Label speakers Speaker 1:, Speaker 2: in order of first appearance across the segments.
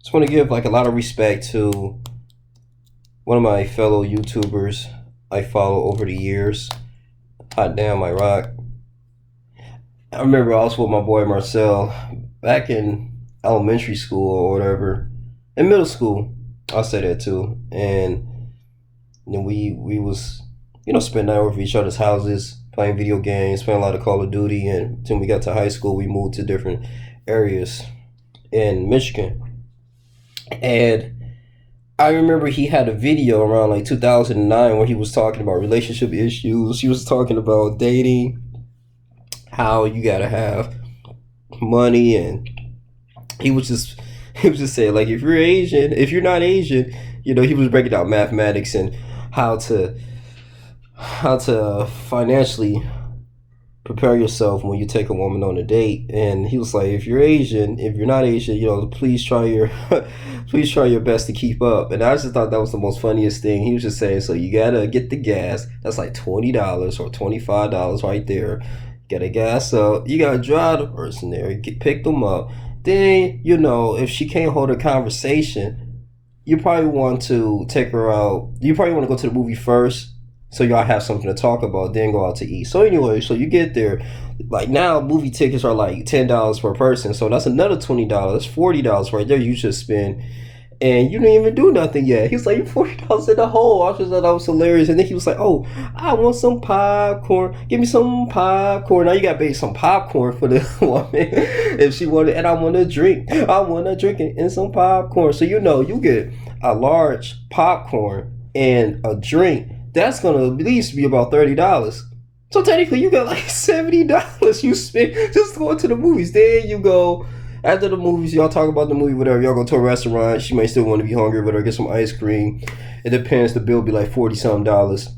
Speaker 1: Just want to give like a lot of respect to one of my fellow YouTubers I follow over the years. Hot damn, I rock. I remember I was with my boy Marcel back in elementary school or whatever, in middle school. I'll say that too. And then we was spending night over each other's houses, playing video games, playing a lot of Call of Duty. And until we got to high school, we moved to different areas in Michigan. And I remember he had a video around like 2009 where he was talking about relationship issues. He was talking about dating, how you gotta have money, and he was just he was just saying like if you're not Asian, he was breaking down mathematics and how to financially prepare yourself when you take a woman on a date. And he was like, if you're not Asian, please try your please try your best to keep up. And I just thought that was the most funniest thing. He was just saying, so you gotta get the gas, that's like $20 or $25 right there. Get a gas up, you gotta drive the person there, pick them up. Then if she can't hold a conversation, you probably want to take her out. You probably want to go to the movie first, so y'all have something to talk about, then go out to eat. So anyway, so you get there. Like now, movie tickets are like $10 per person, so that's another $20. That's $40 right there. You just spend, and you didn't even do nothing yet. He's like, you $40 in the hole. I just thought that was hilarious. And then he was like, oh, I want some popcorn. Give me some popcorn. Now you got to bake some popcorn for the woman if she wanted. And I want a drink. I want a drink and some popcorn. So you get a large popcorn and a drink. That's gonna at least be about $30. So technically, you got like $70 you spent just going to the movies. Then you go after the movies, y'all talk about the movie, whatever. Y'all go to a restaurant. She may still want to be hungry, whatever. Get some ice cream. It depends. The bill be like $40 something.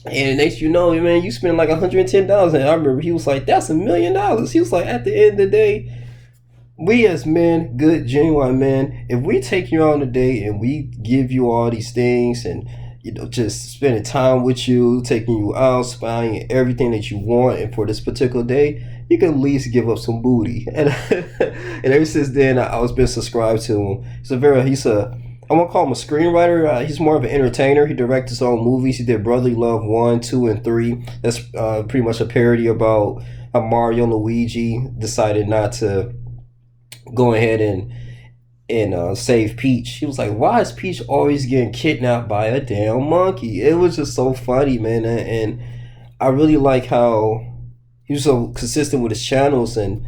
Speaker 1: And next you know, man, you spend like $110. And I remember he was like, "That's $1,000,000." He was like, at the end of the day, we as men, good genuine men, if we take you on a date and we give you all these things and just spending time with you, taking you out, buying everything that you want, and for this particular day, you can at least give up some booty. And and ever since then, I was been subscribed to him. I won't call him a screenwriter. He's more of an entertainer. He directs his own movies. He did Brotherly Love 1, 2, and 3. That's pretty much a parody about how Mario and Luigi decided not to go ahead and save Peach. He was like, why is Peach always getting kidnapped by a damn monkey? It was just so funny, man. And I really like how he was so consistent with his channels and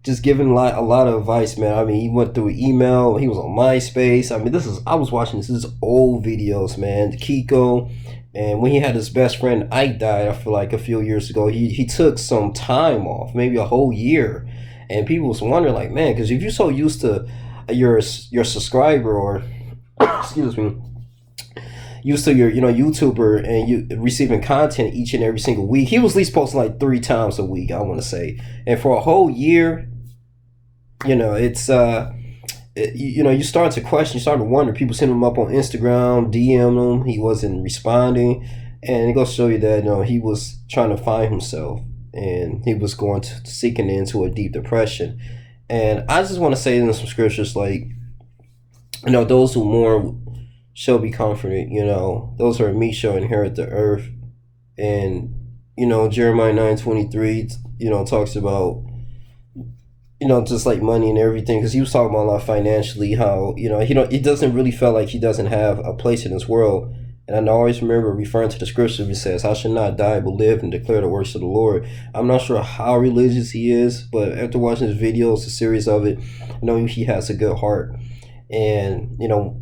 Speaker 1: just giving a lot of advice, man. I mean, he went through email. He was on MySpace. I mean, I was watching this is old videos, man. Kiko. And when he had his best friend Ike died, I feel like a few years ago, he took some time off, maybe a whole year. And people was wondering, like, man, because if you're so used to your subscriber or excuse me, used to your YouTuber and you receiving content each and every single week, he was at least posting like 3 times a week, I want to say. And for a whole year, it's you start to question, you start to wonder. People send him up on Instagram, DM him, he wasn't responding, and it goes to show you that he was trying to find himself, and he was going to seeking into a deep depression. And I just want to say in some scriptures, like, those who mourn shall be comforted. Those who are meek shall inherit the earth. And Jeremiah 9:23, talks about just like money and everything, because he was talking about a lot financially, how he doesn't really feel like he doesn't have a place in this world. And I always remember referring to the scripture. It says, I shall not die but live and declare the works of the Lord. I'm not sure how religious he is, but after watching his videos, a series of it, I know he has a good heart. And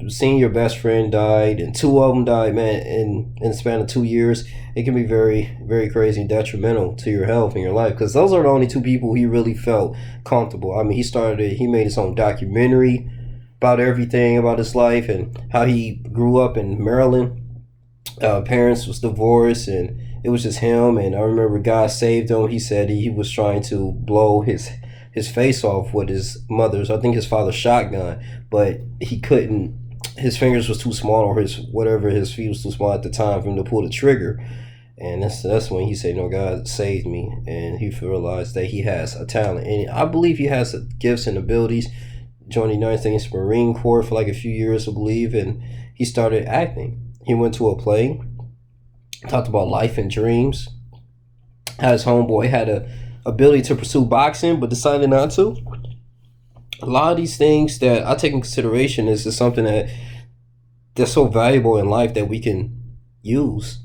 Speaker 1: seeing your best friend died, and 2 of them died, man, in the span of 2 years, it can be very, very crazy and detrimental to your health and your life, because those are the only 2 people he really felt comfortable. I mean, he made his own documentary about everything about his life and how he grew up in Maryland. Parents was divorced, and it was just him. And I remember God saved him. He said he was trying to blow his face off with his mother's, I think his father's shotgun, but he couldn't. His fingers was too small, or his feet was too small at the time for him to pull the trigger. And that's when he said, God saved me. And he realized that he has a talent, and I believe he has gifts and abilities. joined the United States Marine Corps for like a few years, I believe, and he started acting. He went to a play, talked about life and dreams. How his homeboy had a ability to pursue boxing, but decided not to. A lot of these things that I take in consideration is just something that's so valuable in life that we can use.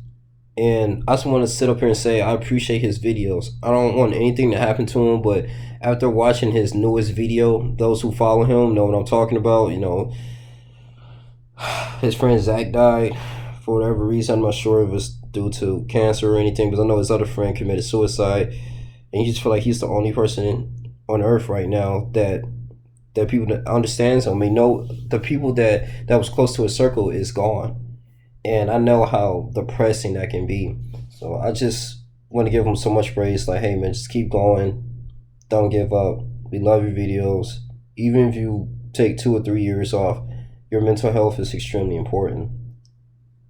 Speaker 1: And I just want to sit up here and say I appreciate his videos. I don't want anything to happen to him, but after watching his newest video, those who follow him know what I'm talking about. You know, his friend Zach died for whatever reason. I'm not sure if it's due to cancer or anything, but I know his other friend committed suicide, and you just feel like he's the only person on earth right now that people that understands him. I mean, no, the people that was close to his circle is gone. And I know how depressing that can be. So I just want to give him so much praise. Like, hey, man, just keep going. Don't give up. We love your videos. Even if you take 2 or 3 years off, your mental health is extremely important.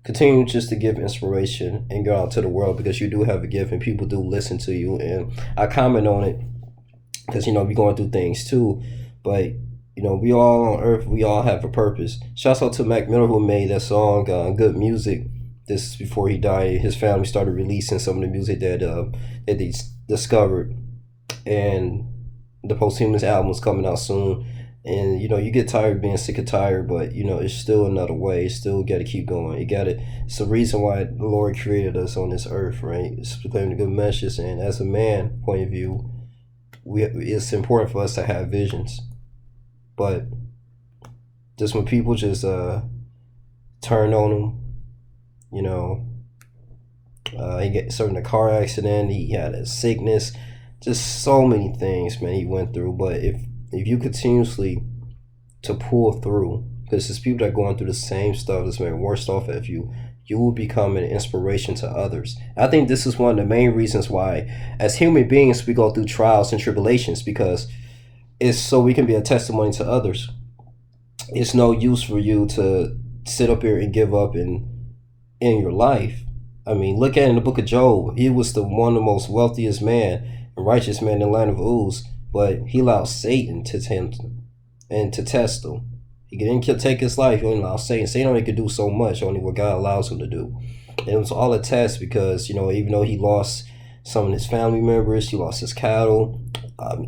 Speaker 1: Continue just to give inspiration and go out to the world, because you do have a gift and people do listen to you. And I comment on it because, you know, we're going through things too. But you know, we all on earth, we all have a purpose. Shouts out to Mac Miller, who made that song, Good Music. This is before he died. His family started releasing some of the music that they discovered. And the posthumous album is coming out soon. And, you know, you get tired of being sick and tired, but, you know, it's still another way. You still got to keep going. It's the reason why the Lord created us on this earth, right? It's proclaiming the good message. And as a man point of view, it's important for us to have visions. But just when people just turn on him, you know, he got in a car accident, he had a sickness, just so many things, man, he went through. But if you continuously to pull through, because there's people that are going through the same stuff that's been worse off of you, you will become an inspiration to others. I think this is one of the main reasons why, as human beings, we go through trials and tribulations, because it's so we can be a testimony to others. It's no use for you to sit up here and give up in your life. I mean, look at in the book of Job. He was one of the most wealthiest man and righteous man in the land of Uz, but he allowed Satan to tempt him and to test him. He didn't take his life. He only allowed Satan. Satan only could do so much, only what God allows him to do. And it was all a test because, you know, even though he lost some of his family members, he lost his cattle,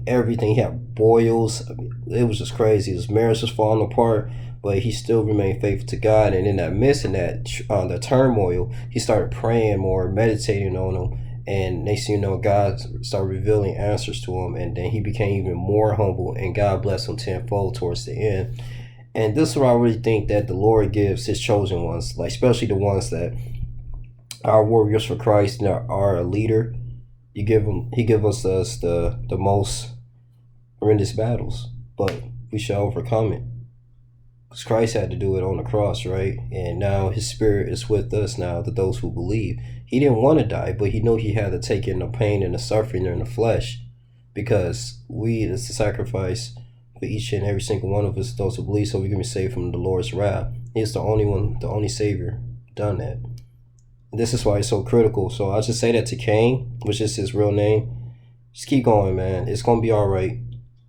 Speaker 1: everything. He had boils. I mean, it was just crazy. His marriage was falling apart, but he still remained faithful to God. And in that midst of that, the turmoil, he started praying more, meditating on him. And next thing you know, God started revealing answers to him. And then he became even more humble, and God blessed him tenfold towards the end. And this is where I really think that the Lord gives his chosen ones, like especially the ones that are warriors for Christ and are a leader. He gives us the most horrendous battles, but we shall overcome it. Because Christ had to do it on the cross, right? And now his spirit is with us now, to those who believe. He didn't want to die, but he knew he had to take in the pain and the suffering in the flesh, because it's the sacrifice for each and every single one of us, those who believe, so we can be saved from the Lord's wrath. He's the only one, the only Savior done that. This is why it's so critical. So I just say that to Cain, which is his real name. Just keep going, man. It's gonna be all right.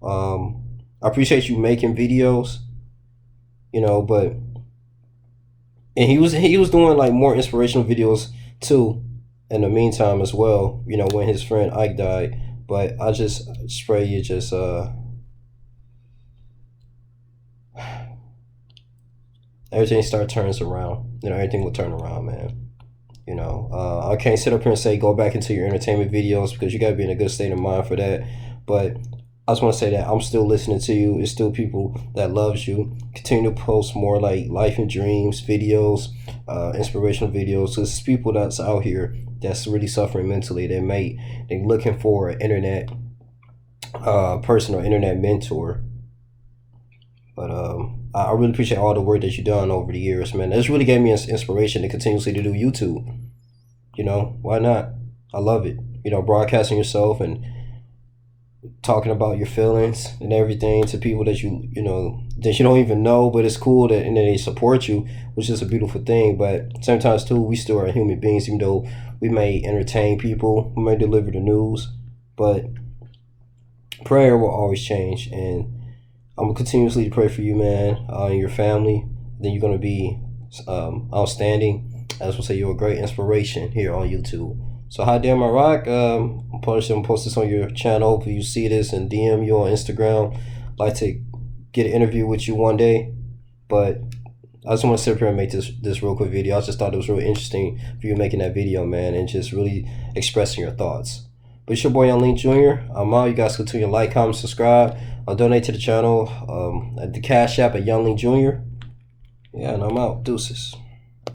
Speaker 1: I appreciate you making videos, you know, but and he was doing like more inspirational videos too in the meantime as well, you know, when his friend Ike died. But I just pray you just everything turns around. You know, everything will turn around, man. You know, I can't sit up here and say go back into your entertainment videos, because you got to be in a good state of mind for that. But I just want to say that I'm still listening to you. It's still people that loves you. Continue to post more like life and dreams videos, inspirational videos. So it's people that's out here that's really suffering mentally. They're looking for an internet person or internet mentor. But I really appreciate all the work that you've done over the years, man. This really gave me inspiration to continuously to do YouTube. You know, why not? I love it. You know, broadcasting yourself and talking about your feelings and everything to people that you don't even know, but it's cool that and then they support you, which is a beautiful thing. But sometimes too, we still are human beings, even though we may entertain people, we may deliver the news, but prayer will always change. And I'm gonna continuously pray for you, man, and your family. Then you're gonna be outstanding. I just want to say you're a great inspiration here on YouTube. So hi there, my rock. I'm post this on your channel. Hopefully you see this and DM you on Instagram. I'd like to get an interview with you one day, but I just want to sit up here and make this real quick video. I just thought it was really interesting for you making that video, man, and just really expressing your thoughts. But it's your boy Young Link Jr. I'm out. You guys continue to like, comment, subscribe. I'll donate to the channel at the Cash App at Young Link Jr. Yeah, and I'm out. Deuces.